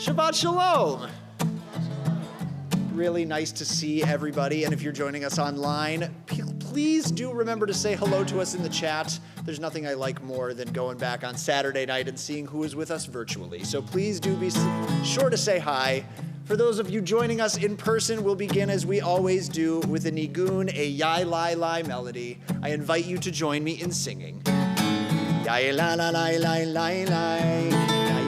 Shabbat Shalom. Really nice to see everybody. And if you're joining us online, please do remember to say hello to us in the chat. There's nothing I like more than going back on Saturday night and seeing who is with us virtually. So please do be sure to say hi. For those of you joining us in person, we'll begin as we always do with a nigun, a yai lai lai melody. I invite you to join me in singing. Yai la la lai lai lai lai.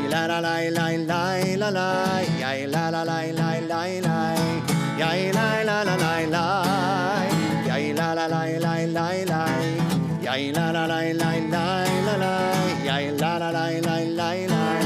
Yai la la lai lai lai la lai. Yai la la lai lai lai lai. Yai la la la lai lai. Yai la la lai lai lai lai. Yai la la lai lai lai la lai. Yai la la lai lai lai lai.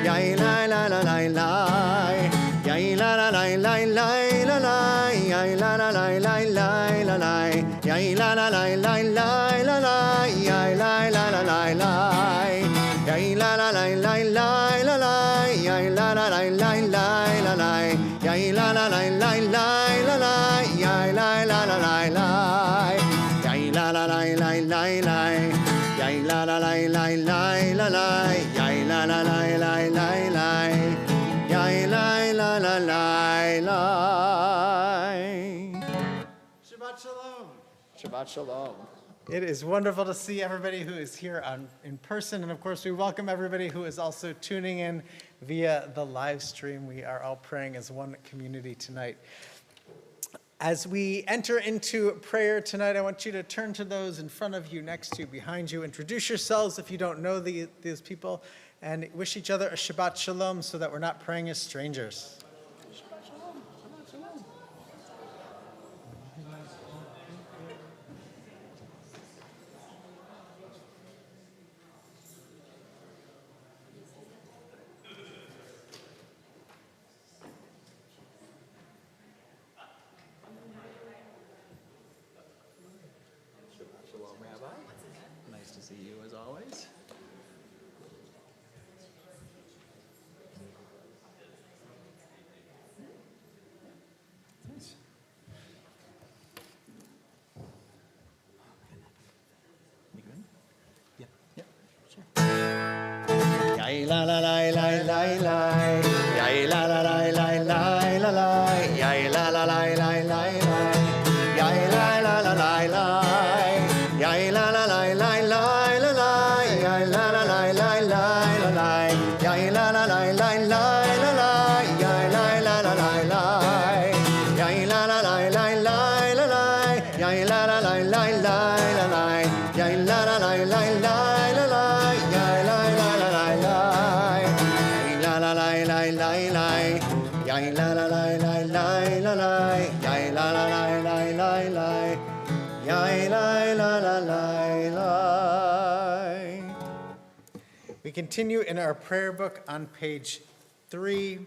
Yai la la la lai lai. Yai la la lai lai lai la lai. Yai la la lai lai lai la lai. Yai la la lai lai lai la lai. Yai la la la lai lai. Yai la la lai lai lai la lai. Yai la la lai lai lai la lai. Yai la la lai lai lai la lai. Yai la la la lai lai. Yai la la lai lai lai lai. Yai la la lai lai lai la lai. Yai la la lai lai lai lai. Yai la la la lai lai. Shabbat Shalom. Shabbat Shalom. It is wonderful to see everybody who is here in person, and of course we welcome everybody who is also tuning in via the live stream. We are all praying as one community tonight. As we enter into prayer tonight, I want you to turn to those in front of you, next to you, behind you. Introduce yourselves if you don't know these people, and wish each other a Shabbat Shalom so that we're not praying as strangers. Shabbat Shalom. Shabbat Shalom. Nice to see you as always. Nice. You good? Yep. Yep. Sure. Yai la la la la la la. Yai la la la la la la la. Yai la la la la la la. Yai la la la la la. Yai la la la la la la la. Yai la la la la la la la. Yai la la la la la la la. Yai la la la la la. Yai la la la la la la la. Yai la la la la la la la. Yai la la la la la la la. Yai la la la la la. Yai la la la la la la. Yai la la la la la la la. Yai la la la la la la. Yai la la la la la. We continue in our prayer book on page 3.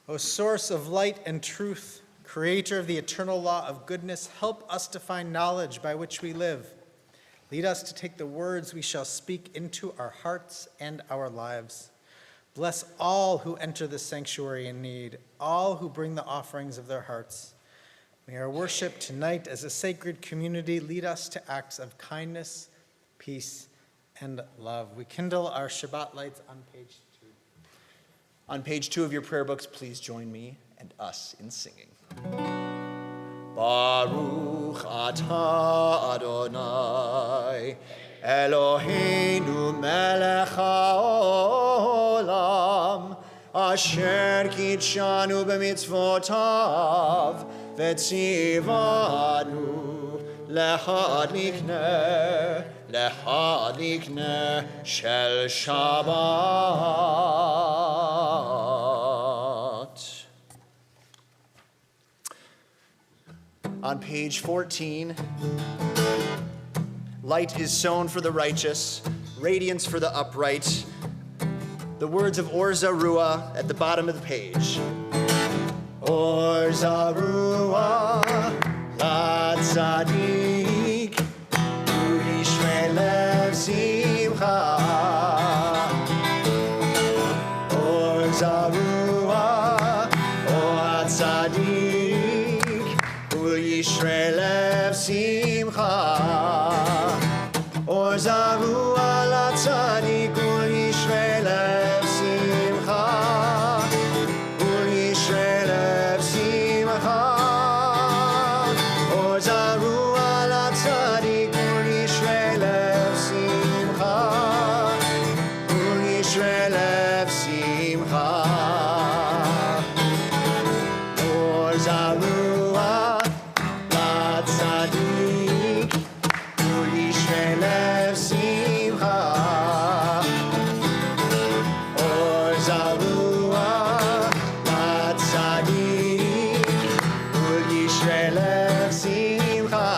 O source of light and truth, creator of the eternal law of goodness, help us to find knowledge by which we live. Lead us to take the words we shall speak into our hearts and our lives. Bless all who enter the sanctuary in need, all who bring the offerings of their hearts. May our worship tonight as a sacred community lead us to acts of kindness, peace, and love. We kindle our Shabbat lights on page 2. On page 2 of your prayer books, please join me and us in singing. Baruch atah Adonai, Eloheinu melech haolam, asher kitshanu b'mitzvotav, v'tzivanu lehadlikne shel Shabbat. On page 14, light is sown for the righteous, radiance for the upright. The words of Or Zarua at the bottom of the page. Or Zarua, la tzadik, u'yishmei lev simcha. Or Zarua, or tzadik, u'yishmei lev simcha. Or Zarua, la tzadik, u'yishmei lev simcha. Or Zarua Latzadik Yisrael Simcha. Or Zarua Latzadik Yisrael Simcha.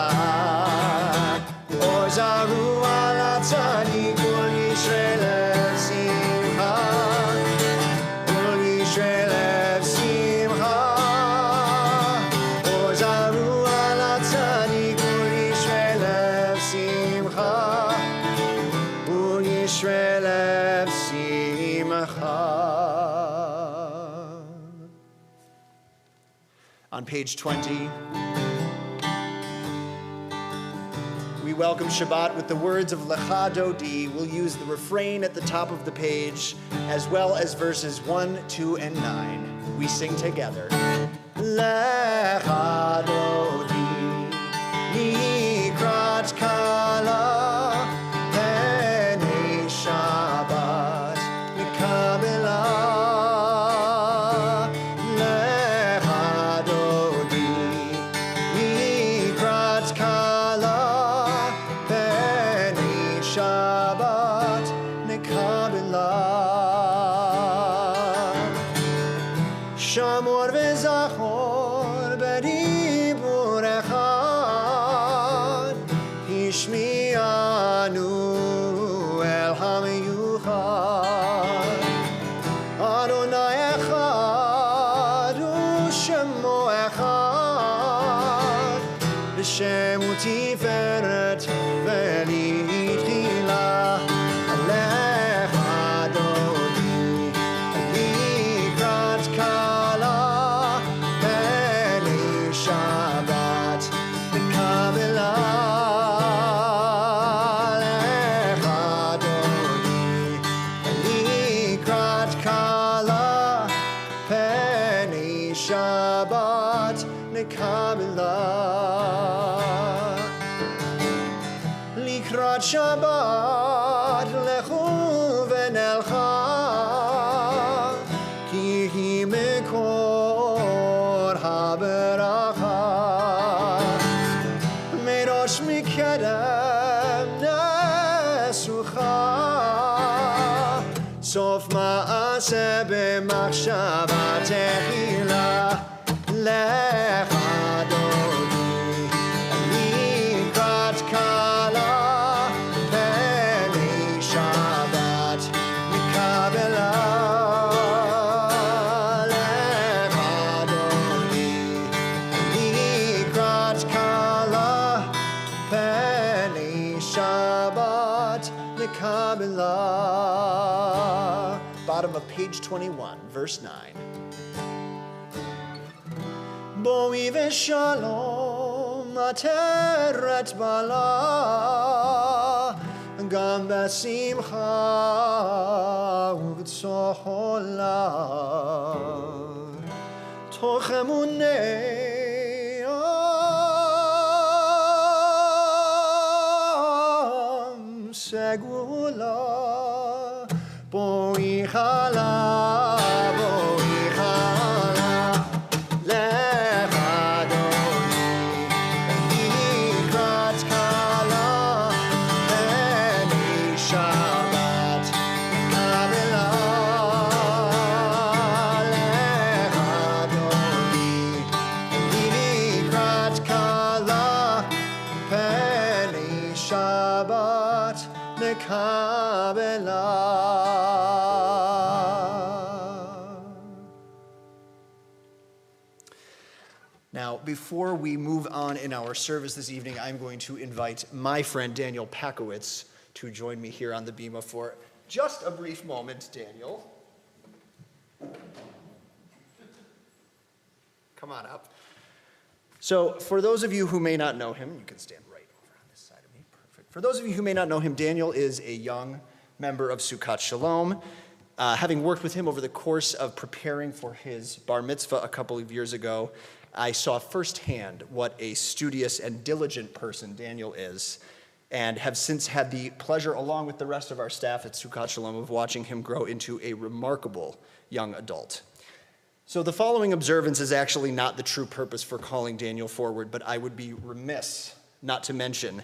Or Zarua Latzadik Yisrael Simcha. Or Yisrael Simcha. Or Zarua Latzadik Yisrael Simcha. Or Yisrael Simcha. On page 20, we welcome Shabbat with the words of Lecha Dodi. We'll use the refrain at the top of the page, as well as verses 1, 2, and 9. We sing together. Lecha Dodi, Nikrat Kala, Penei Shabbat, Mikabela. Lecha Dodi, Nikrat Kala, Penei Shabbat, Mikabela. Shamor v'zachor b'dibur echad, Hishmi'anu el hamiyuchad. Adonai echad u'shemo echad, B'shemu tiferet v'litchila. Lecha Dodi, Nikrat Kala, Penei Shabbat, Mikabela. Lecha Dodi, Nikrat Kala, Penei Shabbat, Mikabela. Likrat Shabbat lechu v'nelcha, ki hi mekor haberacha. Merosh mikedem nesucha, sof ma'aseh b'machshava tehila. Lecha Dodi, Nikrat Kala, Penei Shabbat, Mikabela. Lecha Dodi, Nikrat Kala, Penei Shabbat, Mikabela. Bottom of page 21, verse 9. Boi v'shalom ateret bala, gam b'simcha u'b'tzohola. Toch emunei am segula. Boi chala, boi chala. Lecha Dodi, Nikrat Kala, Penei Shabbat, Mikabela. Lecha Dodi, Nikrat Kala, Penei Shabbat, Mikabela. Now, before we move on in our service this evening, I'm going to invite my friend Daniel Pakowitz to join me here on the bima for just a brief moment. Daniel, come on up. So, for those of you who may not know him, you can stand right over on this side of me. Perfect. For those of you who may not know him, Daniel is a young member of Sukkot Shalom. Having worked with him over the course of preparing for his bar mitzvah a couple of years ago, I saw firsthand what a studious and diligent person Daniel is. and have since had the pleasure, along with the rest of our staff at Sukkot Shalom, of watching him grow into a remarkable young adult. So the following observance is actually not the true purpose for calling Daniel forward, but I would be remiss not to mention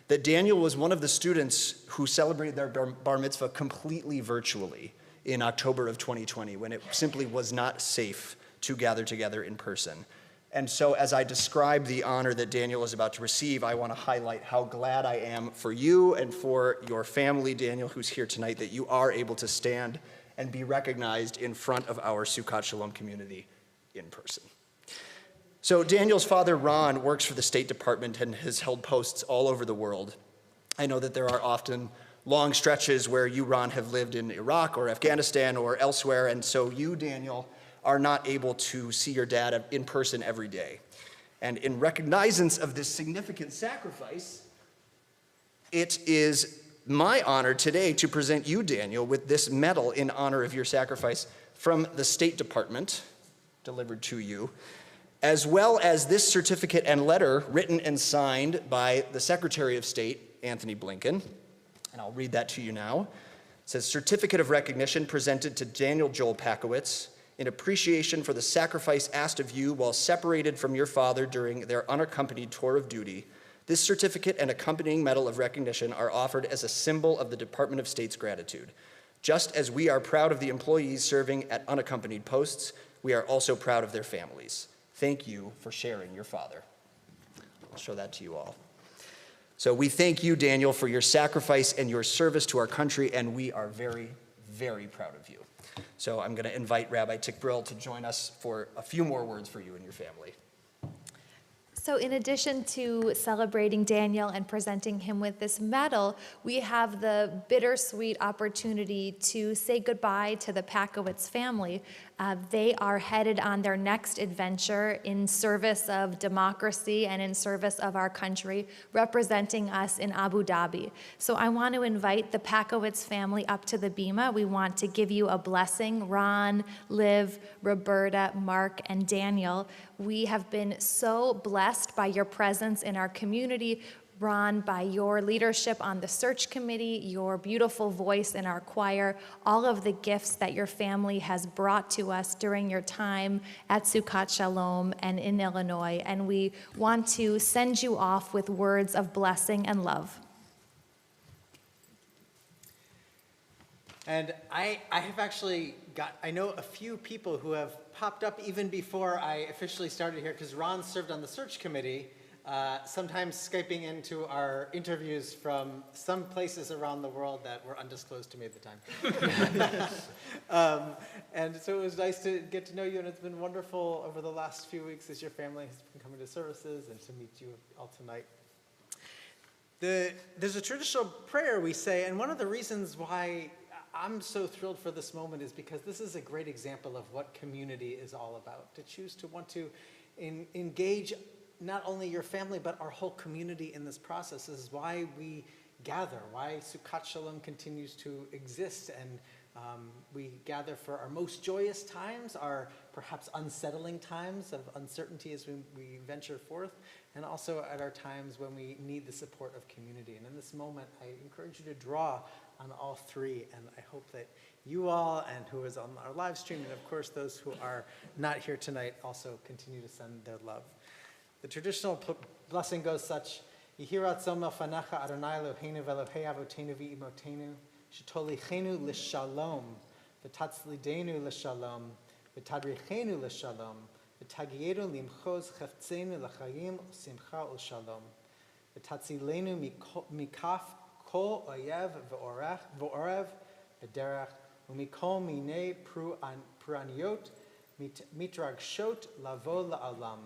that Daniel was one of the students who celebrated their bar mitzvah completely virtually in October of 2020, when it simply was not safe to gather together in person. And so as I describe the honor that Daniel is about to receive, I want to highlight how glad I am for you and for your family, Daniel, who's here tonight, that you are able to stand and be recognized in front of our Sukkot Shalom community in person. So Daniel's father, Ron, works for the State Department and has held posts all over the world. I know that there are often long stretches where you, Ron, have lived in Iraq or Afghanistan or elsewhere, and so you, Daniel, are not able to see your dad in person every day. And in recognizance of this significant sacrifice, it is my honor today to present you, Daniel, with this medal in honor of your sacrifice from the State Department, delivered to you, as well as this certificate and letter written and signed by the Secretary of State, Anthony Blinken. And I'll read that to you now. It says, "Certificate of recognition presented to Daniel Joel Pakowitz in appreciation for the sacrifice asked of you while separated from your father during their unaccompanied tour of duty. This certificate and accompanying medal of recognition are offered as a symbol of the Department of State's gratitude. Just as we are proud of the employees serving at unaccompanied posts, we are also proud of their families. Thank you for sharing your father." I'll show that to you all. So we thank you, Daniel, for your sacrifice and your service to our country, and we are very, very proud of you. So I'm going to invite Rabbi Tickbrill to join us for a few more words for you and your family. So in addition to celebrating Daniel and presenting him with this medal, we have the bittersweet opportunity to say goodbye to the Pakowitz family. They are headed on their next adventure in service of democracy and in service of our country, representing us in Abu Dhabi. So I want to invite the Pakowitz family up to the bima. We want to give you a blessing. Ron, Liv, Roberta, Mark, and Daniel, we have been so blessed by your presence in our community. Ron, by your leadership on the search committee, your beautiful voice in our choir, all of the gifts that your family has brought to us during your time at Sukkot Shalom and in Illinois. And we want to send you off with words of blessing and love. And I have actually I know a few people who have popped up even before I officially started here, because Ron served on the search committee, sometimes Skyping into our interviews from some places around the world that were undisclosed to me at the time. And so it was nice to get to know you, and it's been wonderful over the last few weeks as your family has been coming to services and to meet you all tonight. There's a traditional prayer we say, and one of the reasons why I'm so thrilled for this moment is because this is a great example of what community is all about. To choose to want to engage not only your family, but our whole community in this process is why we gather, why Sukkot Shalom continues to exist. And we gather for our most joyous times, our perhaps unsettling times of uncertainty as we venture forth, and also at our times when we need the support of community. And in this moment, I encourage you to draw on all three, and I hope that you all, and who is on our live stream, and of course those who are not here tonight, also continue to send their love. The traditional blessing goes such: Yehiratzom elfanecha Adonai Eloheinu v'Elohei avotenu v'imotenu, shetolichenu l'shalom, v'tatzlidenu l'shalom, v'tadrichenu l'shalom, v'tagiedu limchoz cheftzenu l'chayim u'simcha u'shalom, v'tatzilenu mikaf kol oyev v'orev v'derech u'mikol minei pruaniot mitragshot lavo la'alam.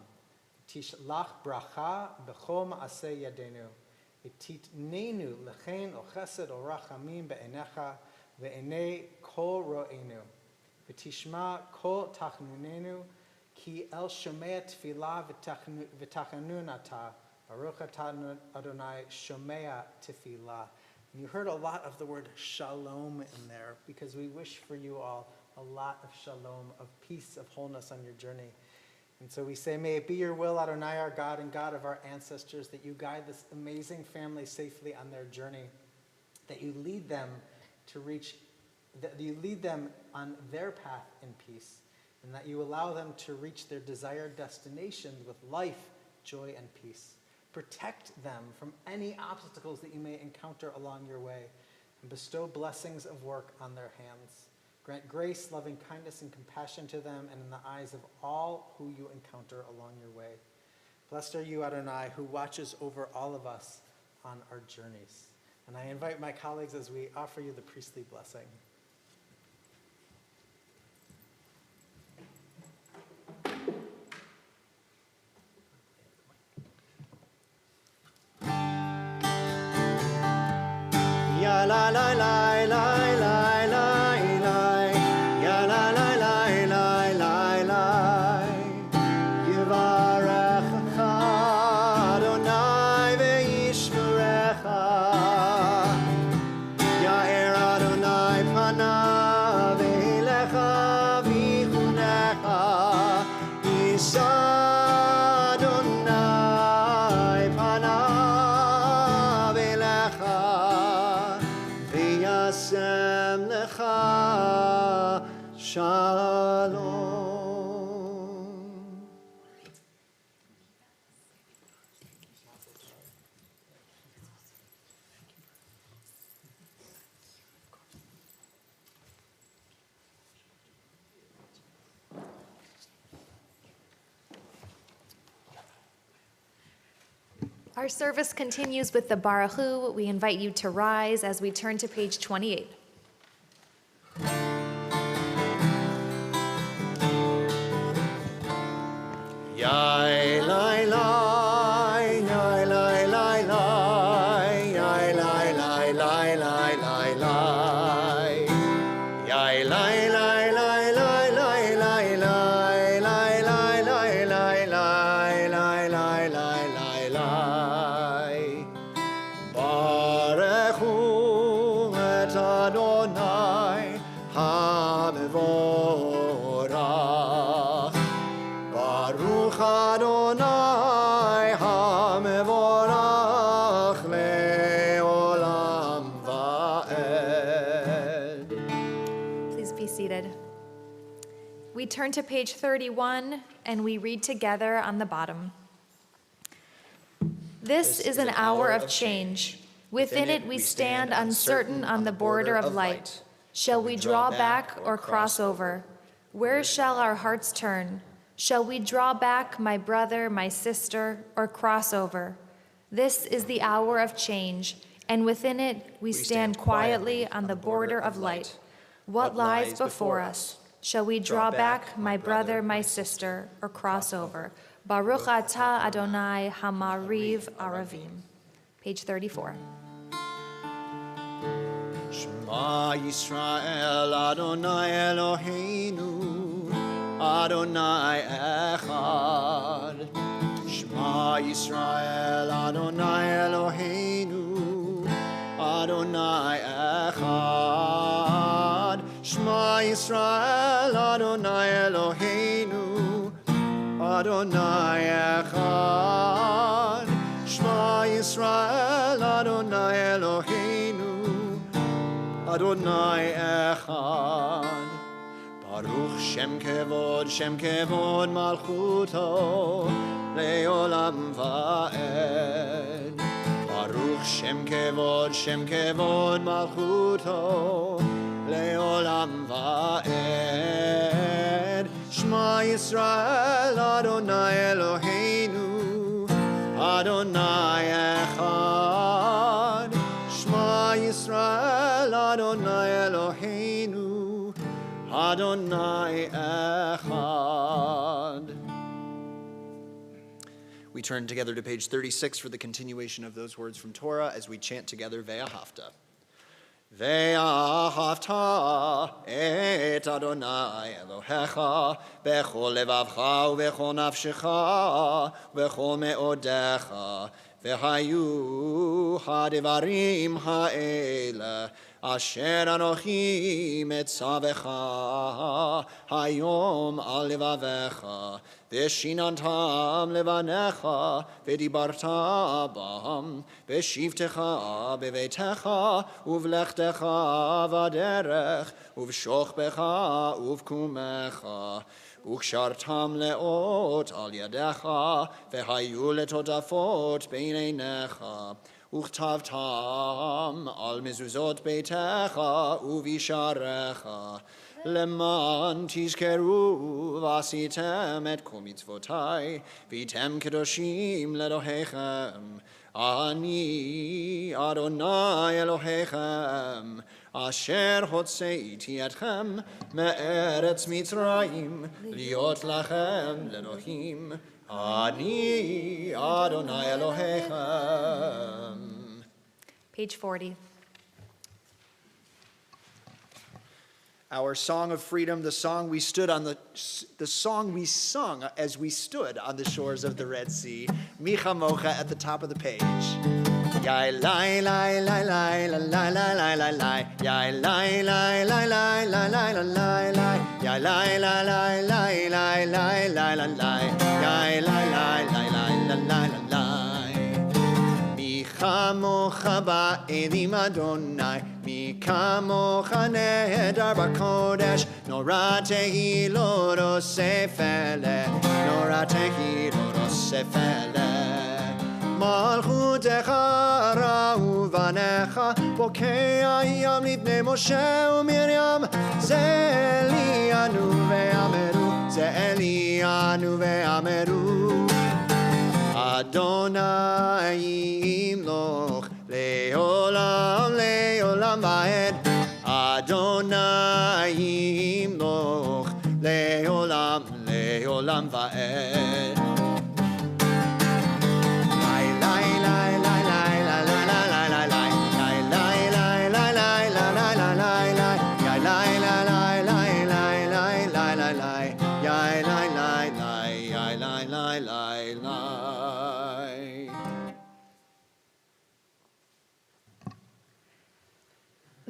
Tishlach bracha b'chol ma'aseh yadenu. V'titnenu lechen o chesed o rachamim be'enecha ve'enei kol ro'enu. V'tishma kol tachnunenu ki el shomea tefillah v'tachanun ata. Baruch atah Adonai shomea tefillah. And you heard a lot of the word shalom in there, because we wish for you all a lot of shalom, of peace, of wholeness on your journey. And so we say, may it be your will, Adonai, our God and God of our ancestors, that you guide this amazing family safely on their journey, that you lead them on their path in peace, and that you allow them to reach their desired destinations with life, joy, and peace. Protect them from any obstacles that you may encounter along your way, and bestow blessings of work on their hands. Grant grace, loving kindness, and compassion to them and in the eyes of all who you encounter along your way. Blessed are you, Adonai, who watches over all of us on our journeys. And I invite my colleagues as we offer you the priestly blessing. Ya la la la la la la la. Ya la la la la la la. Yivarechecha Adonai ve'yishmerecha. Ya'er Adonai panav elecha v'yichunecha. Yisa Adonai panav elecha. V'yasem lecha shalom. Our service continues with the Baruch Hu. We invite you to rise as we turn to page 28. Yai lai lai, yai lai lai lai, yai lai lai lai lai lai lai. Yai lai lai lai lai lai lai lai lai lai lai lai lai lai lai lai lai lai. Baruch hu et Adonai hamevorach. Baruch Adonai hamevorach leolam va'ed. Please be seated. We turn to page 31 and we read together on the bottom. This is an hour of change. Within it we stand uncertain on the border of light. Shall we draw back or cross over? Where shall our hearts turn? Shall we draw back, my brother, my sister, or cross over? This is the hour of change, and within it we stand quietly on the border of light. What lies before us? Shall we draw back, my brother, my sister, or cross over? Baruch atah Adonai hamariv aravim. Page 34. Shema Yisrael Adonai Eloheinu Adonai Echad. Shema Yisrael Adonai Eloheinu Adonai Echad. Shema Yisrael Adonai Eloheinu Adonai Echad. Shema Yisrael Adonai Eloheinu Adonai Echad. Baruch Shem Kevod Malchuto Leolam Va'ed. Baruch Shem Kevod Malchuto Leolam Va'ed. Shema Yisrael Adonai Eloheinu Adonai Echad. Shema Yisrael Adonai Eloheinu Adonai Echad. We turn together to page 36 for the continuation of those words from Torah as we chant together Ve'ahavta. Ve'ahavta et Adonai Elohecha bechol levavcha ubechol nafshecha ubechol me'odecha ve'hayu ha'devarim ha'ele אשר אנוכי מצווך היום על לבביך, ושיננתם לבניך, ודיברת בם, בשבתך בביתך, ובלכתך בדרך, ובשוכבך ובקומך, וקשרתם לאות על ידך, והיו לטוטפות בין עיניך, וכתבתם על מזוזות ביתך ובשעריך, למען תזכרו ועשיתם את כל מצוותי, והייתם קדושים לאלוהיכם. אני אדוני אלוהיכם, אשר הוצאתי אתכם מארץ מצרים, להיות לכם לאלוהים. אני אדוני אלוהיכם. Page 40. Our song of freedom, the song we song we sung as we stood on the shores of the Red Sea. Micha Mocha at the top of the page. Yai lai lai lai lai la lai lai lai lai lai. Yai lai lai lai lai la lai la lai lai. Yai lai lai lai lai lai lai lai la lai. Yai lai lai lai lai la lai la lai. Micha Mocha ba'elim Adonai. Mi kamocha nehedar b'kodesh, noratehi lo rosefele, noratehi lo rosefele. Malchutecha ra'uvanecha, bokei hayam livnei Moshe u'Miriam, ze Elianu ve'ameru, ze Elianu ve'ameru. Adonai imloch le'olam le'olam va'ed. Adonai imloch le'olam le'olam va'ed.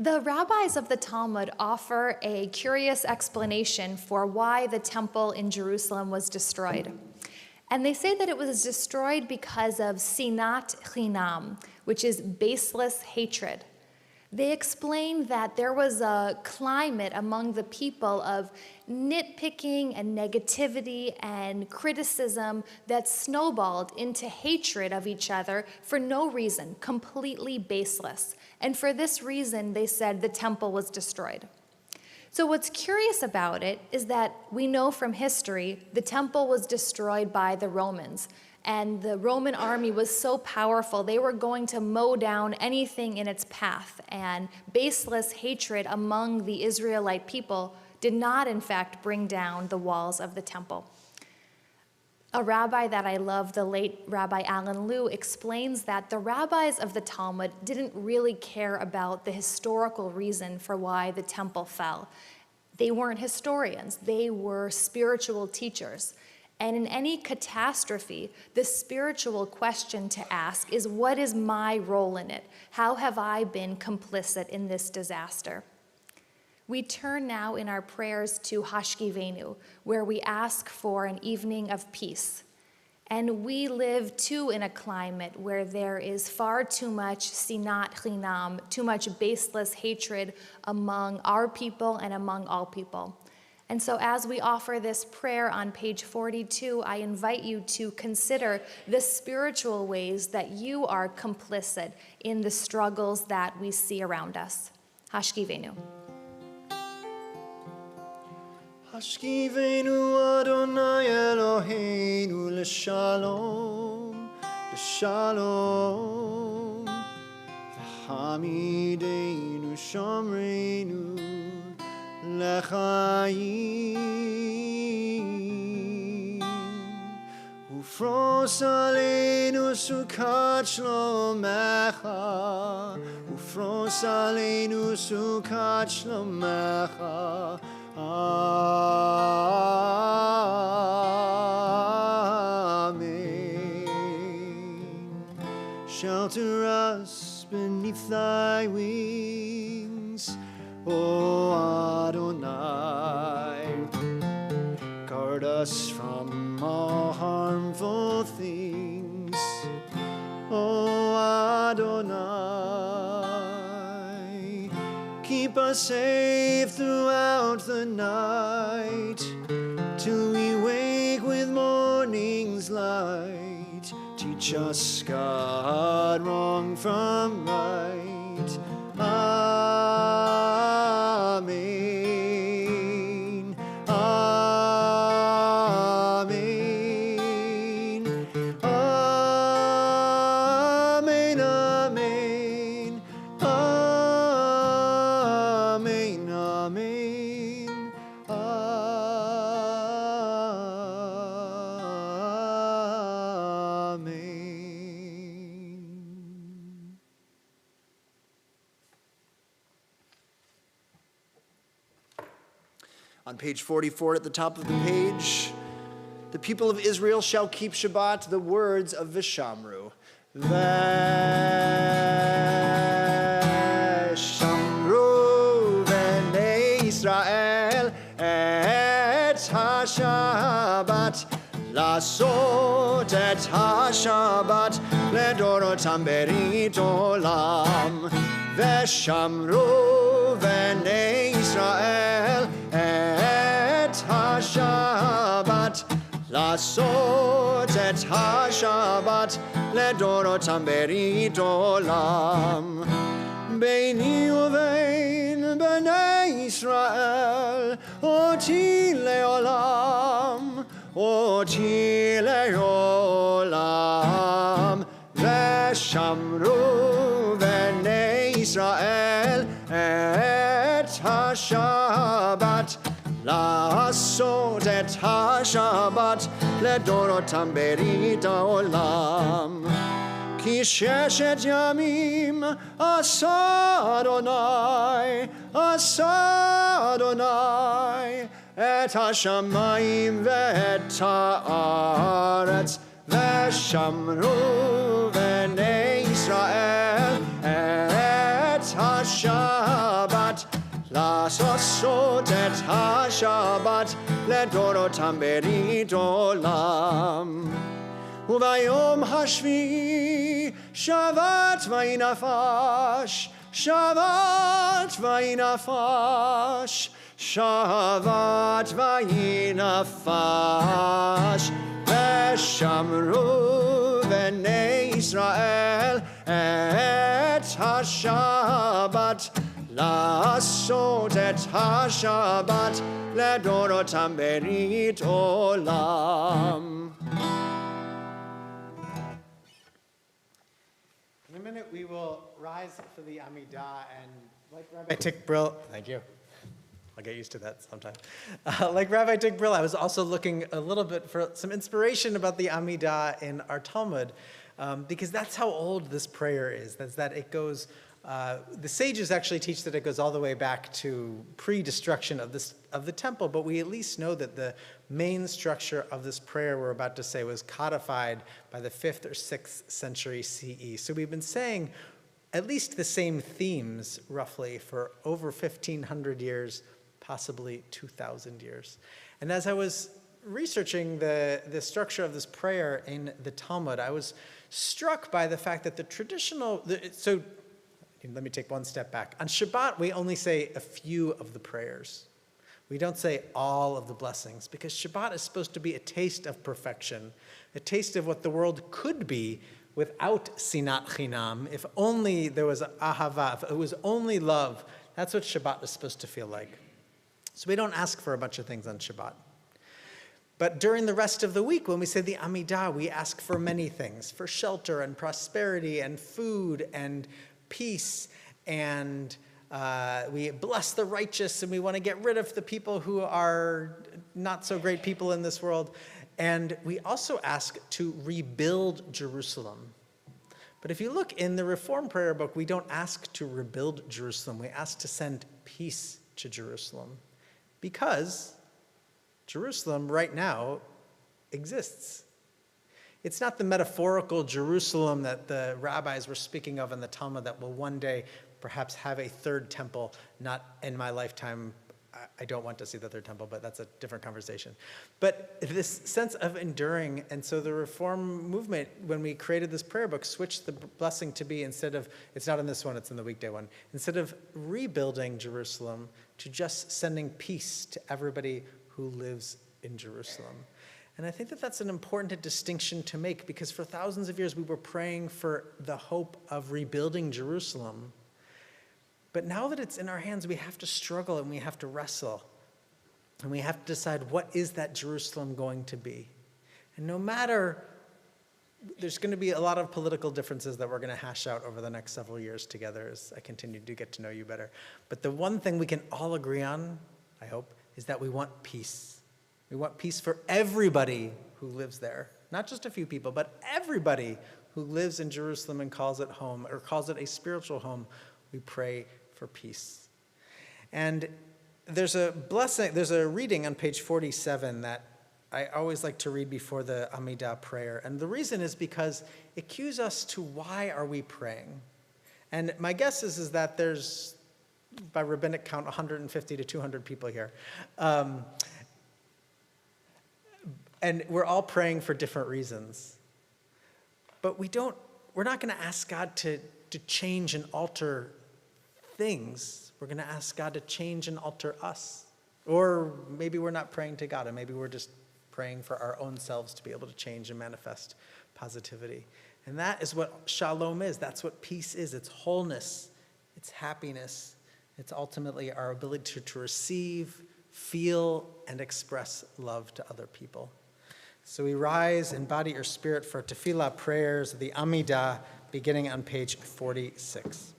The rabbis of the Talmud offer a curious explanation for why the temple in Jerusalem was destroyed. And they say that it was destroyed because of sinat chinam, which is baseless hatred. They explain that there was a climate among the people of nitpicking and negativity and criticism that snowballed into hatred of each other for no reason, completely baseless. And for this reason, they said the temple was destroyed. So what's curious about it is that we know from history the temple was destroyed by the Romans. And the Roman army was so powerful, they were going to mow down anything in its path. And baseless hatred among the Israelite people did not, in fact, bring down the walls of the temple. A rabbi that I love, the late Rabbi Alan Liu, explains that the rabbis of the Talmud didn't really care about the historical reason for why the temple fell. They weren't historians, they were spiritual teachers. And in any catastrophe, the spiritual question to ask is, what is my role in it? How have I been complicit in this disaster? We turn now in our prayers to Hashkivenu, where we ask for an evening of peace. And we live too in a climate where there is far too much sinat chinam, too much baseless hatred among our people and among all people. And so as we offer this prayer on page 42, I invite you to consider the spiritual ways that you are complicit in the struggles that we see around us. Hashkivenu. Hashkivenu Adonai Eloheinu l'shalom, l'shalom, v'hamidenu shomreinu l'chaim, ufros aleinu sukat shlomecha, ufros aleinu sukat shlomecha. Amen. Shelter us beneath thy wings. O Adonai. Guard us from all harmful things, O Adonai. Keep us safe throughout the night, till we wake with morning's light. Teach us, God, wrong from right. Amen. Amen. Amen. Amen. Amen. Amen. Amen. On page 44 at the top of the page, the people of Israel shall keep Shabbat, the words of Vishamru. Vishamru b'nei Israel et ha-Shabbat, לעשות את השבת לדורותם ברית עולם. ושמרו בני ישראל את השבת, לעשות את השבת לדורותם ברית עולם. ביני ובין בני ישראל אותי לעולם, אותי לעולם. ושמרו בני ישראל את השבת, לעשות את השבת לדורותם ברית העולם. כי ששת ימים עשה אדוני, עשה אדוני את השמיים ואת הארץ. ושמרו בני ישראל את השבת, לעשות את השבת לדורותם ברית עולם. וביום השביעי שבת ויהי נפש, שבת ויהי נפש, שבת ויהי נפש. ושמרו בני ישראל את השבת, לעשות את השבת לדורותם ברית עולם. In a minute, we will rise for the Amidah, and like Rabbi Tickbrill, thank you. I'll get used to that sometime. Like Rabbi Tickbrill, I was also looking a little bit for some inspiration about the Amidah in our Talmud, because that's how old this prayer is. That's that it goes. The sages actually teach that it goes all the way back to pre-destruction of the temple, but we at least know that the main structure of this prayer we're about to say was codified by the 5th or 6th century CE. So we've been saying at least the same themes, roughly, for over 1,500 years, possibly 2,000 years. And as I was researching the structure of this prayer in the Talmud, I was struck by the fact that the traditional, so let me take one step back. On Shabbat, we only say a few of the prayers. We don't say all of the blessings, because Shabbat is supposed to be a taste of perfection, a taste of what the world could be without sinat chinam, if only there was ahava, if it was only love. That's what Shabbat is supposed to feel like. So we don't ask for a bunch of things on Shabbat. But during the rest of the week, when we say the Amidah, we ask for many things, for shelter and prosperity and food and peace, and we bless the righteous, and we want to get rid of the people who are not so great people in this world. And we also ask to rebuild Jerusalem. But if you look in the Reform Prayer Book, we don't ask to rebuild Jerusalem. We ask to send peace to Jerusalem, because Jerusalem right now exists. It's not the metaphorical Jerusalem that the rabbis were speaking of in the Talmud that will one day perhaps have a third temple, not in my lifetime. I don't want to see the third temple, but that's a different conversation. But this sense of enduring, and so the Reform movement, when we created this prayer book, switched the blessing to be, instead of, it's not in this one, it's in the weekday one, instead of rebuilding Jerusalem, to just sending peace to everybody who lives in Jerusalem. And I think that that's an important distinction to make, because for thousands of years we were praying for the hope of rebuilding Jerusalem. But now that it's in our hands, we have to struggle and we have to wrestle. And we have to decide, what is that Jerusalem going to be? And no matter, there's going to be a lot of political differences that we're going to hash out over the next several years together as I continue to get to know you better. But the one thing we can all agree on, I hope, is that we want peace. We want peace for everybody who lives there. Not just a few people, but everybody who lives in Jerusalem and calls it home, or calls it a spiritual home. We pray for peace. And there's a blessing, there's a reading on page 47 that I always like to read before the Amidah prayer. And the reason is because it cues us to why are we praying. And my guess is that there's, by rabbinic count, 150 to 200 people here. And we're all praying for different reasons. But we're not going to ask God to change and alter things. We're going to ask God to change and alter us. Or maybe we're not praying to God, and maybe we're just praying for our own selves to be able to change and manifest positivity. And that is what shalom is. That's what peace is. It's wholeness. It's happiness. It's ultimately our ability to receive, feel, and express love to other people. So we rise and body your spirit for tefillah prayers, the Amidah, beginning on page 46.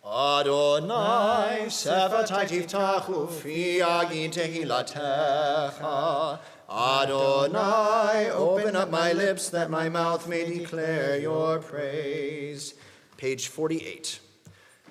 Adonai, sefatai tiftachu fi agin tehilatecha. Adonai, open up my lips that my mouth may declare your praise. Page 48.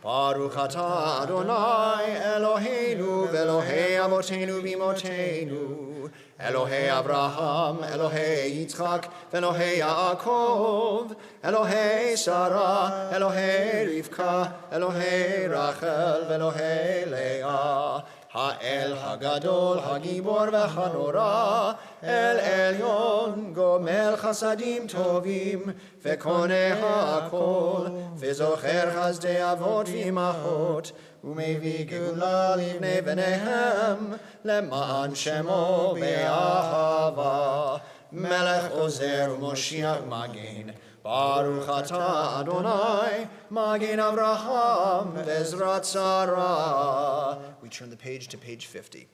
Baruch atah Adonai, Eloheinu ve'Elohei avotenu v'imotenu, Elohei Abraham, Elohei Yitzchak, ve'Elohei Yaakov, Elohei Sarah, Elohei Rivka, Elohei Rachel, ve'Elohei Leah, Ha'el Hagadol, Hagibor ve'Hanora, El Elyon, Gomel Chasadim Tovim, ve'Koneh Ha'akol, ve'Zocher Chazdei Avot v'Imachot, Umevi Geula Livnei V'nehem, Leman Shemo Be'ahava, Melech Ozer U'Moshiach Magen, Baruch atah Adonai, Magen Avraham, Ve'ezrat Sarah. We turn the page to page 50.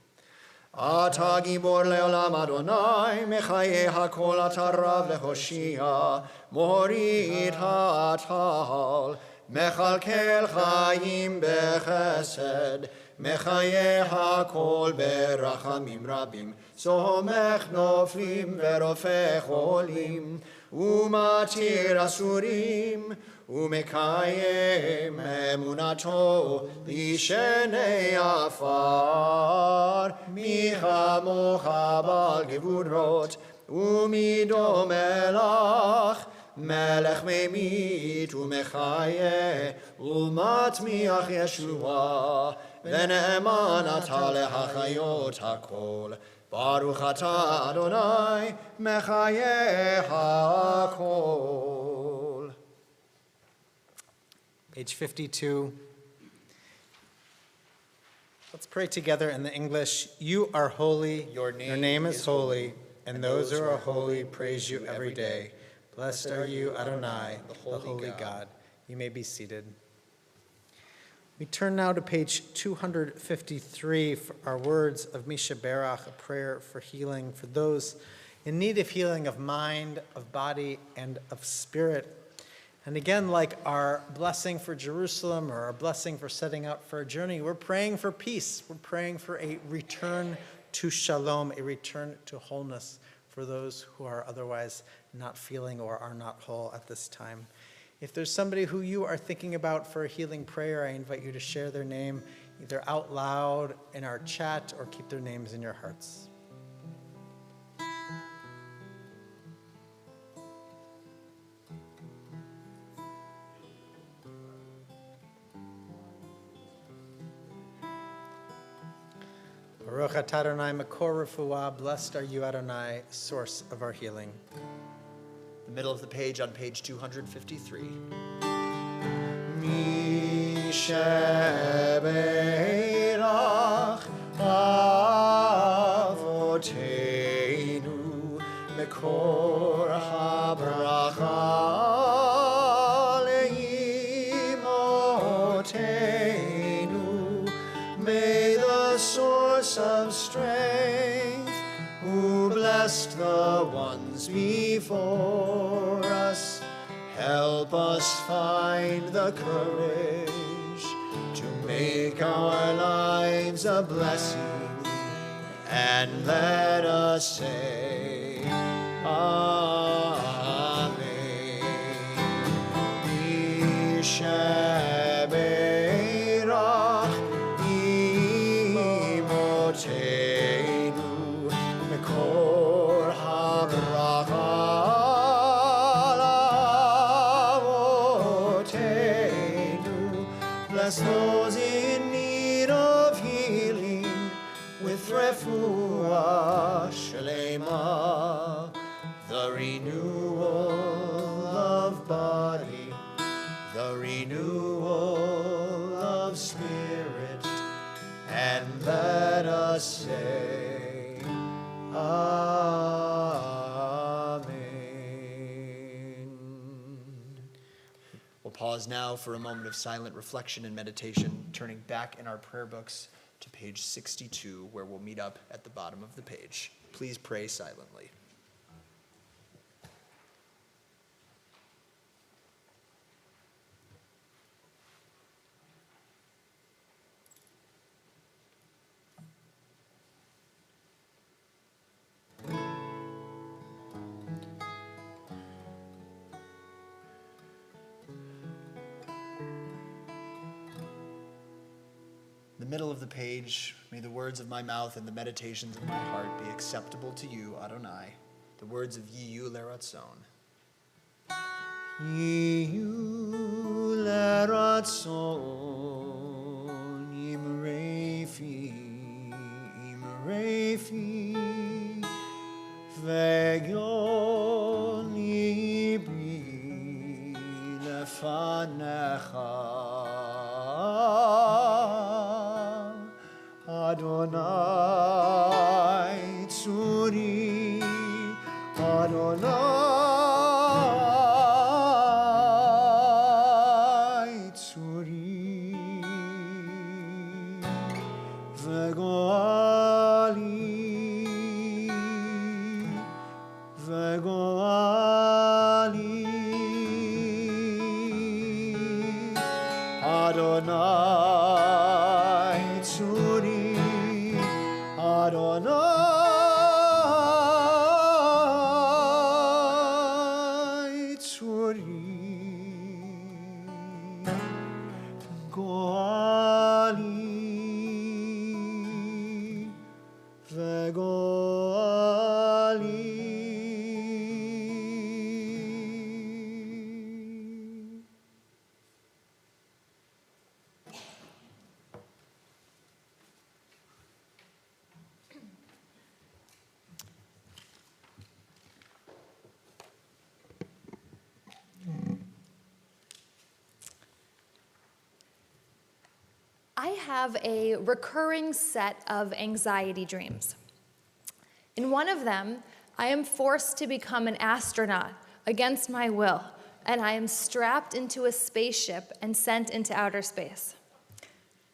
Ata gibor le'olam Adonai, Mechaye hakol ata rav lehoshia, Morit ha'atal, Mechalkel chayim bechesed, Mechaye hakol berachamim rabim, Somech noflim ve'rofeh cholim, Umatir asurim, Umekayem emunato, Lishenei afar, Micha mocha bal gevurot, Umido melach, Melech memit umechaye, Umatmiach Yeshua, Vene'eman ata lehachayot hakol, Baruch atah Adonai, Mechaye hakol. Page 52. Let's pray together in the English. You are holy, your name is holy, and those who are holy praise you every day. Blessed are you, Adonai, the holy God. You may be seated. We turn now to page 253 for our words of Misha Berach, a prayer for healing for those in need of healing of mind, of body, and of spirit. And again, like our blessing for Jerusalem or our blessing for setting out for a journey, we're praying for peace. We're praying for a return to shalom, a return to wholeness for those who are otherwise not feeling or are not whole at this time. If there's somebody who you are thinking about for a healing prayer, I invite you to share their name either out loud in our chat or keep their names in your hearts. Baruch atah Adonai makor refuah, blessed are you, Adonai, source of our healing. The middle of the page on page 253. Misheberach avoteinu mekor habracha leimotenu. May the source of strength, who blessed the ones before us, help us find the courage to make our lives a blessing, and let us say, Amen. Misheberach imotenu mekor habracha lavotenu. Bless those in need of healing with refuah shlema, the renewal of body, the renewal of spirit, and let us say, Amen. We'll pause now for a moment of silent reflection and meditation, turning back in our prayer books to page 62, where we'll meet up at the bottom of the page. Please pray silently. The middle of the page, may the words of my mouth and the meditations of my heart be acceptable to you, Adonai, the words of Yiyu Leratzon. Yiyu Leratzon, imrefi, vegyon libri lefanecha. Adonai tzuri, Adonai tzuri, vegoali, Adonai tzuri, Adonai tzuri, goali, vegoali. I have a recurring set of anxiety dreams. In one of them, I am forced to become an astronaut against my will, and I am strapped into a spaceship and sent into outer space.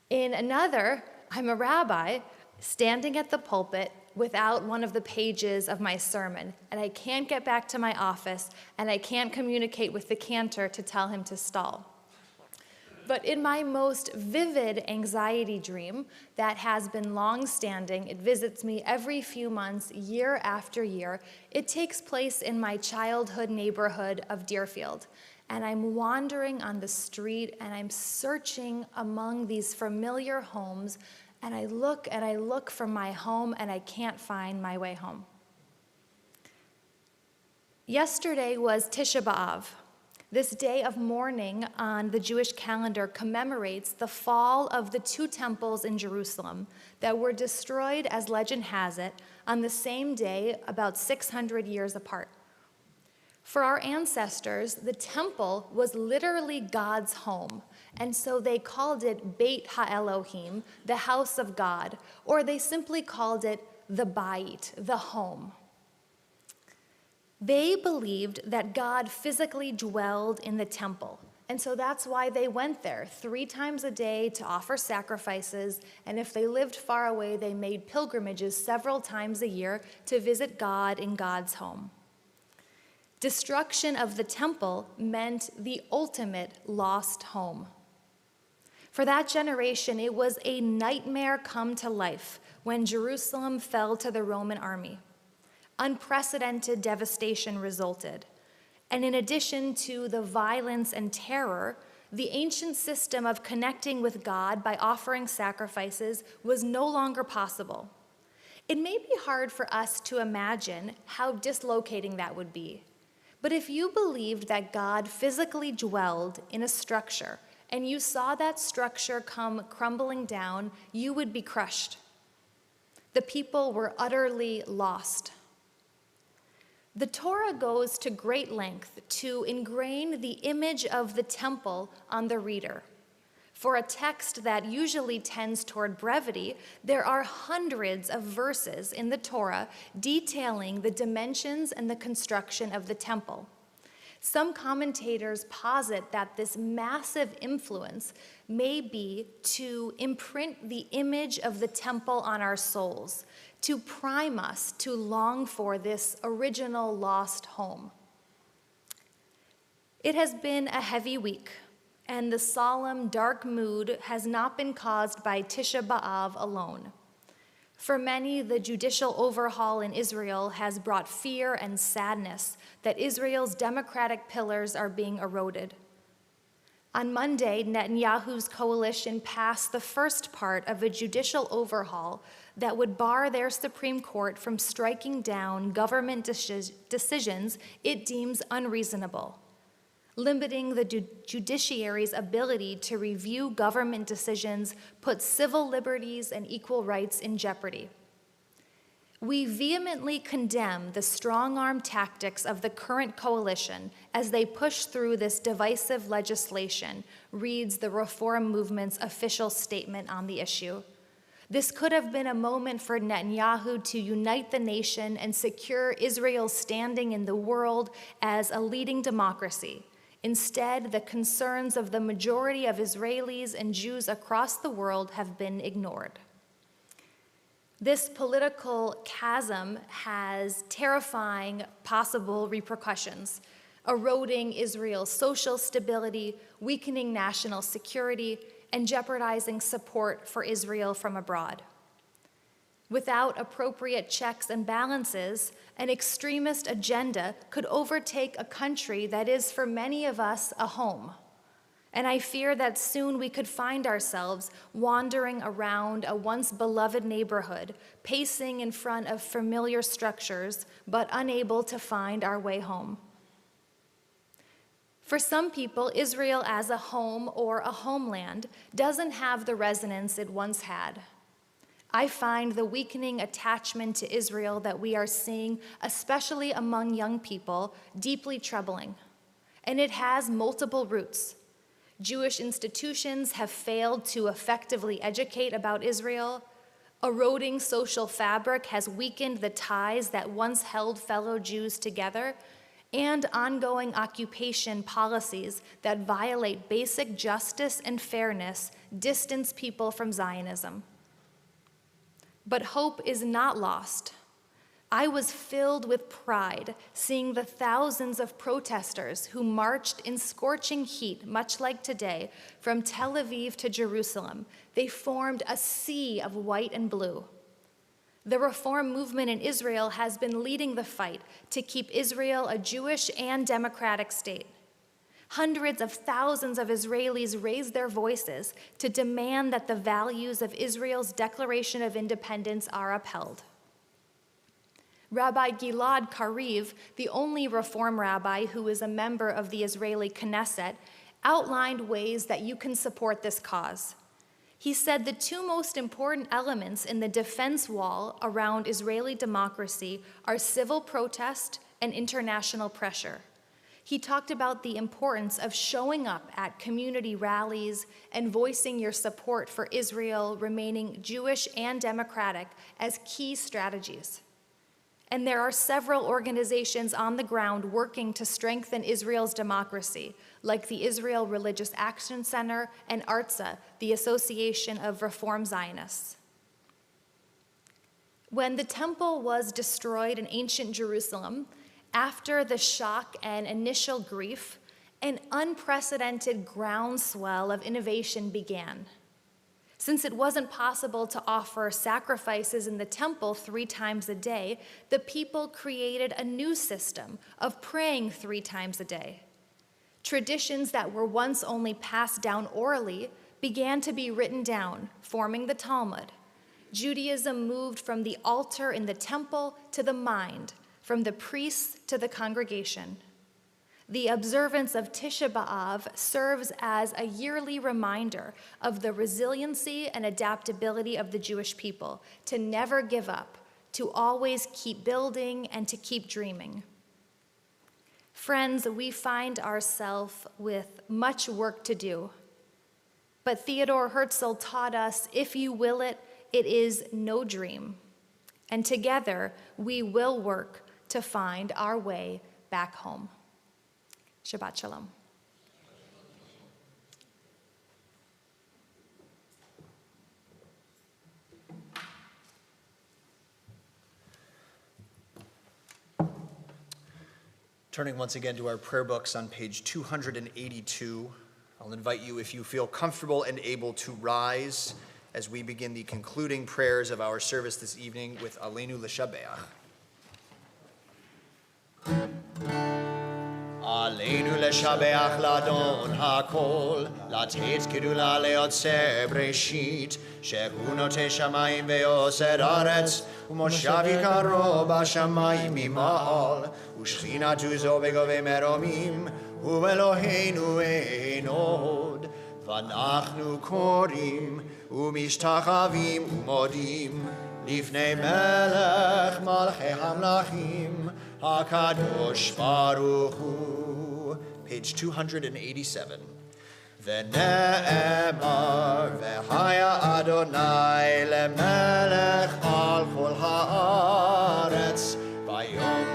In another, I'm a rabbi standing at the pulpit without one of the pages of my sermon, and I can't get back to my office, and I can't communicate with the cantor to tell him to stall. But in my most vivid anxiety dream that has been long-standing, it visits me every few months, year after year, it takes place in my childhood neighborhood of Deerfield. And I'm wandering on the street, and I'm searching among these familiar homes, and I look for my home, and I can't find my way home. Yesterday was Tisha B'Av. This day of mourning on the Jewish calendar commemorates the fall of the two temples in Jerusalem that were destroyed, as legend has it, on the same day about 600 years apart. For our ancestors, the temple was literally God's home, and so they called it Beit HaElohim, the house of God, or they simply called it the Bait, the home. They believed that God physically dwelled in the temple, and so that's why they went there 3 times a day to offer sacrifices, and if they lived far away, they made pilgrimages several times a year to visit God in God's home. Destruction of the temple meant the ultimate lost home. For that generation, it was a nightmare come to life when Jerusalem fell to the Roman army. Unprecedented devastation resulted. And in addition to the violence and terror, the ancient system of connecting with God by offering sacrifices was no longer possible. It may be hard for us to imagine how dislocating that would be. But if you believed that God physically dwelled in a structure and you saw that structure come crumbling down, you would be crushed. The people were utterly lost. The Torah goes to great length to ingrain the image of the temple on the reader. For a text that usually tends toward brevity, there are hundreds of verses in the Torah detailing the dimensions and the construction of the temple. Some commentators posit that this massive influence may be to imprint the image of the temple on our souls, to prime us to long for this original lost home. It has been a heavy week, and the solemn, dark mood has not been caused by Tisha B'Av alone. For many, the judicial overhaul in Israel has brought fear and sadness that Israel's democratic pillars are being eroded. On Monday, Netanyahu's coalition passed the first part of a judicial overhaul that would bar their Supreme Court from striking down government decisions it deems unreasonable, limiting the judiciary's ability to review government decisions puts civil liberties and equal rights in jeopardy. We vehemently condemn the strong-arm tactics of the current coalition as they push through this divisive legislation, reads the Reform Movement's official statement on the issue. This could have been a moment for Netanyahu to unite the nation and secure Israel's standing in the world as a leading democracy. Instead, the concerns of the majority of Israelis and Jews across the world have been ignored. This political chasm has terrifying possible repercussions, eroding Israel's social stability, weakening national security, and jeopardizing support for Israel from abroad. Without appropriate checks and balances, an extremist agenda could overtake a country that is, for many of us, a home. And I fear that soon we could find ourselves wandering around a once beloved neighborhood, pacing in front of familiar structures, but unable to find our way home. For some people, Israel as a home or a homeland doesn't have the resonance it once had. I find the weakening attachment to Israel that we are seeing, especially among young people, deeply troubling. And it has multiple roots. Jewish institutions have failed to effectively educate about Israel. Eroding social fabric has weakened the ties that once held fellow Jews together. And ongoing occupation policies that violate basic justice and fairness distance people from Zionism. But hope is not lost. I was filled with pride seeing the thousands of protesters who marched in scorching heat, much like today, from Tel Aviv to Jerusalem. They formed a sea of white and blue. The Reform Movement in Israel has been leading the fight to keep Israel a Jewish and democratic state. Hundreds of thousands of Israelis raised their voices to demand that the values of Israel's Declaration of Independence are upheld. Rabbi Gilad Kariv, the only Reform rabbi who is a member of the Israeli Knesset, outlined ways that you can support this cause. He said the two most important elements in the defense wall around Israeli democracy are civil protest and international pressure. He talked about the importance of showing up at community rallies and voicing your support for Israel remaining Jewish and democratic as key strategies. And there are several organizations on the ground working to strengthen Israel's democracy, like the Israel Religious Action Center and ARTZA, the Association of Reform Zionists. When the temple was destroyed in ancient Jerusalem, after the shock and initial grief, an unprecedented groundswell of innovation began. Since it wasn't possible to offer sacrifices in the temple 3 times a day, the people created a new system of praying 3 times a day. Traditions that were once only passed down orally began to be written down, forming the Talmud. Judaism moved from the altar in the temple to the mind, from the priests to the congregation. The observance of Tisha B'Av serves as a yearly reminder of the resiliency and adaptability of the Jewish people, to never give up, to always keep building and to keep dreaming. Friends, we find ourselves with much work to do. But Theodore Herzl taught us, if you will it, it is no dream. And together, we will work to find our way back home. Shabbat Shalom. Turning once again to our prayer books on page 282, I'll invite you, if you feel comfortable and able, to rise as we begin the concluding prayers of our service this evening with Aleinu L'Shabeach. Aleinu L'Shabeach L'Adon HaKol, Lateit Kedula Le'otzeh Breshit, Shehu Notei Shamayim Ve'oser Aretz, Umoshav Yikaro B'Shamayim Mima'al, Ushchinatu Zo Begove Meromim, U'Eloheinu Ein Od, V'Anachnu Korim, U'Mishtachavim U'Modim, Lifnei Melech Malchei HaMlachim, HaKadosh Baruch Hu. Page 287. V'ne'emar v'haya Adonai lemelech al kol haaretz bayom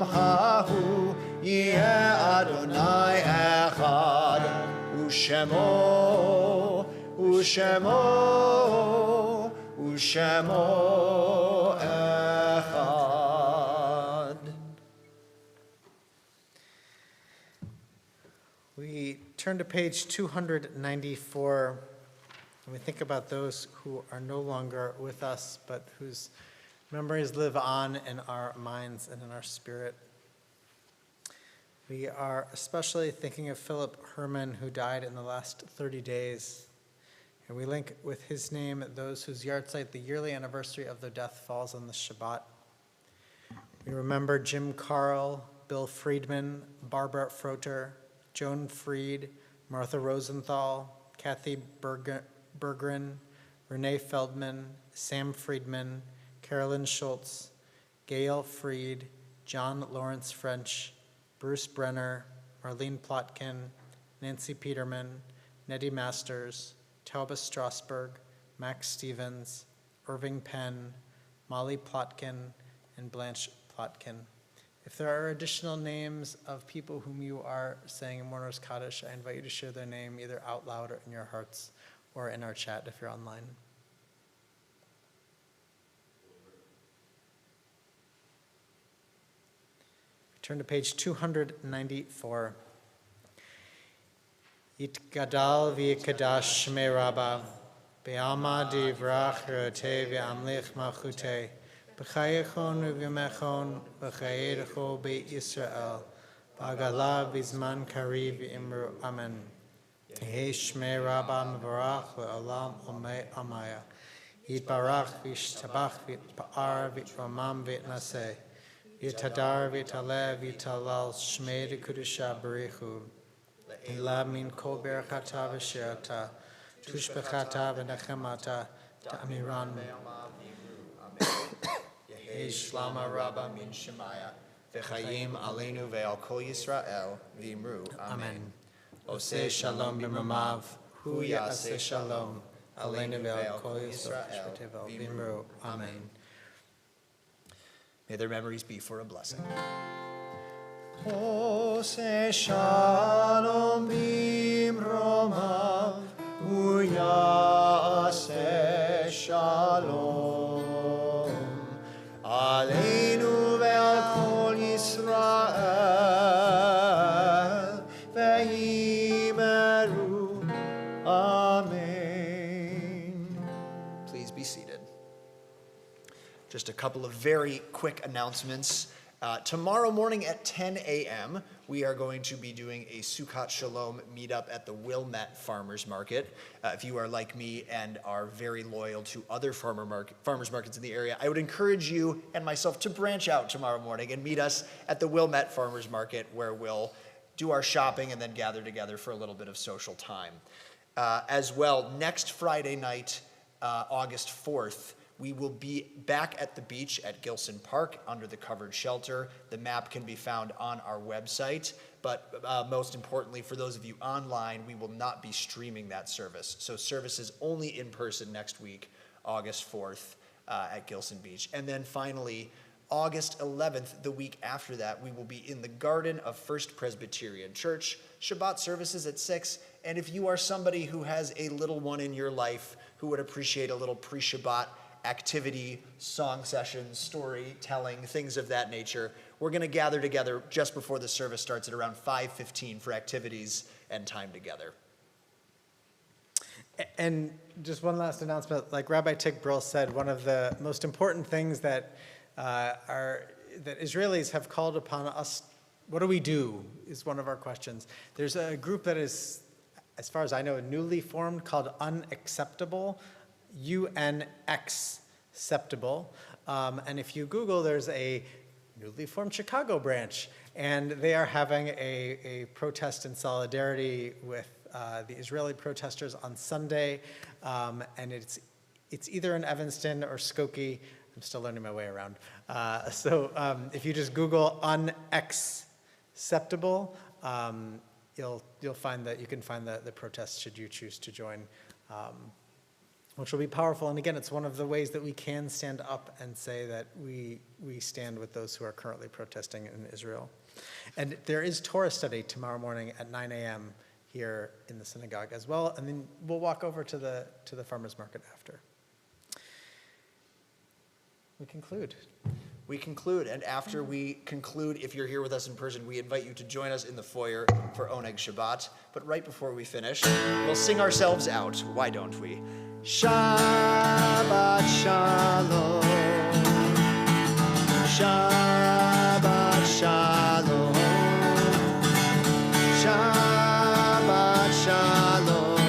hahu yeh Adonai echad u'shemo echad. We turn to page 294, and we think about those who are no longer with us, but whose memories live on in our minds and in our spirit. We are especially thinking of Philip Herman, who died in the last 30 days. And we link with his name those whose yahrzeit, the yearly anniversary of their death, falls on the Shabbat. We remember Jim Carl, Bill Friedman, Barbara Froter, Joan Fried, Martha Rosenthal, Kathy Berggren, Renee Feldman, Sam Friedman, Carolyn Schultz, Gail Fried, John Lawrence French, Bruce Brenner, Marlene Plotkin, Nancy Peterman, Nettie Masters, Tauba Strasberg, Max Stevens, Irving Penn, Molly Plotkin, and Blanche Plotkin. If there are additional names of people whom you are saying in Mourner's Kaddish, I invite you to share their name either out loud or in your hearts or in our chat if you're online. Turn to page 294. Yitgadal v'yikadash shmei Rabba, be'alma divrach rotei v'amlich malchutei, b'chayechon u'v'yomechon v'chayerecho be'Yisrael, b'agala v'zman kariv v'imru amen. Yehi shmei Rabba mevarach v'olam omei amaya. Yitbarach v'yishtabach v'yitpa'ar v'yitramam v'yitnaseh. V'yitadar v'yitaleh v'yitalal shmei d'kudusha b'richu. Ila min kol berakata v'shirata. Tushbechata v'nechemata ta'amiran. Yehi shlama rabba min shemaya. V'chayim aleinu ve'al kol Yisrael v'imru. Amen. Oseh shalom b'mamav. Hu yaseh shalom. Aleinu ve'al kol Yisrael v'imru. Amen. May their memories be for a blessing. Oseh shalom b'mromav. Hu yaseh shalom. Aleinu ve'al kol Yisrael ve'yimeru. Amen. Please be seated. Just a couple of very quick announcements. Tomorrow morning at 10 a.m., we are going to be doing a Sukkot Shalom meetup at the Wilmette Farmers Market. If you are like me and are very loyal to other farmers markets in the area, I would encourage you and myself to branch out tomorrow morning and meet us at the Wilmette Farmers Market, where we'll do our shopping and then gather together for a little bit of social time. As well, next Friday night, August 4th, we will be back at the beach at Gilson Park under the covered shelter. The map can be found on our website, but most importantly, for those of you online, we will not be streaming that service. So service is only in person next week, August 4th at Gilson Beach. And then finally, August 11th, the week after that, we will be in the garden of First Presbyterian Church. Shabbat services at 6. And if you are somebody who has a little one in your life who would appreciate a little pre-Shabbat activity, song sessions, storytelling, things of that nature, we're going to gather together just before the service starts at around 5:15 for activities and time together. And just one last announcement, like Rabbi Tick Brill said, one of the most important things that that Israelis have called upon us, what do we do, is one of our questions. There's a group that is, as far as I know, newly formed called Unacceptable, UNX-ceptable. And if you Google, there's a newly formed Chicago branch, and they are having a protest in solidarity with the Israeli protesters on Sunday, and it's either in Evanston or Skokie. I'm still learning my way around. So if you just Google Unacceptable, you'll find that you can find the protest should you choose to join, which will be powerful. And again, it's one of the ways that we can stand up and say that we stand with those who are currently protesting in Israel. And there is Torah study tomorrow morning at 9 a.m. here in the synagogue as well, and then we'll walk over to the farmers market after. We conclude, and after we conclude, if you're here with us in person, we invite you to join us in the foyer for Oneg Shabbat. But right before we finish, we'll sing ourselves out. Why don't we? Shabbat Shalom. Shabbat Shalom. Shabbat Shalom.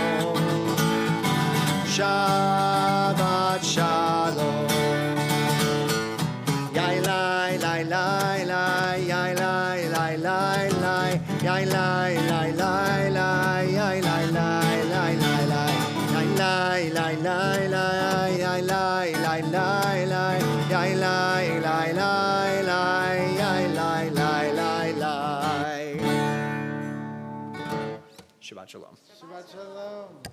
Shabbat Shalom. Yai lai lai lai lai yai lai lai lai lai yai lai lai lai lai yai lai lai lai lai lai yai lai lai lai yai lai lai lai lai yai lai lai lai lai yai lai lai lai lai. Shabbat shalom. Shabbat shalom.